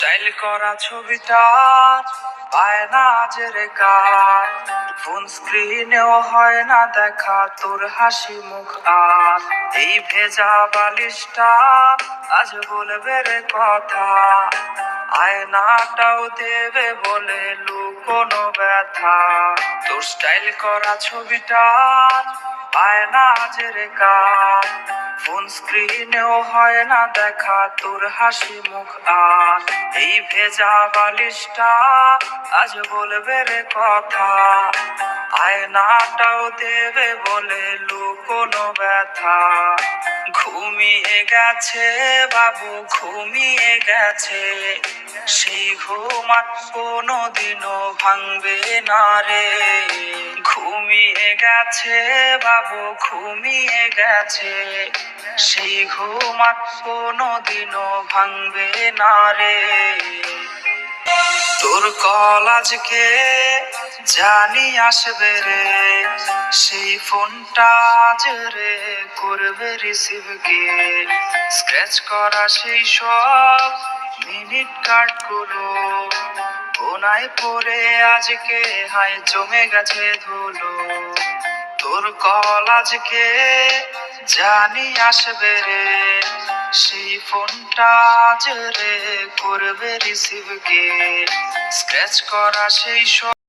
Style করা ছবিটা পায় না আজের কার, ফোন স্ক্রিনেও হয় না দেখা তোর হাসি মুখ। আর এই ভেজা বালিশটা আজ বলবে রে কথা, আয়নাটাও দেবে বলে লুকোনো ব্যথা। তোর স্টাইল করা ছবিটা পায় না আজের কার, ফোন স্ক্রিনেও হয় না দেখা তোর হাসি মুখ। আর এই ভেজা বালিশটা আজ বলবে রে কথা, আয়নাটাও দেবে বলে লুকোনো ব্যথা। ঘুমিয়ে গেছে বাবু, ঘুমিয়ে গেছে, সেই ঘুম আর কোনোদিনও ভাঙবে না রে। ঘুমিয়ে গেছে বাবু, ঘুমিয়ে গেছে, সেই ঘুম আর কোনোদিনও ভাঙবে না রে। তোর কল আজকে জানি আসবে রে, সেই ফোনটা আজ রে করবে রিসিভ কে। স্ক্র্যাচ করা সেই সব মিনিট কার্ড গুলো কোনায় পড়ে আজকে হায় জমে গেছে ধুলো। তোর কল আজকে জানি আসবে রে, সেই ফোনটা আজ রে করবে রিসিভ কে। স্ক্র্যাচ করা সেই সব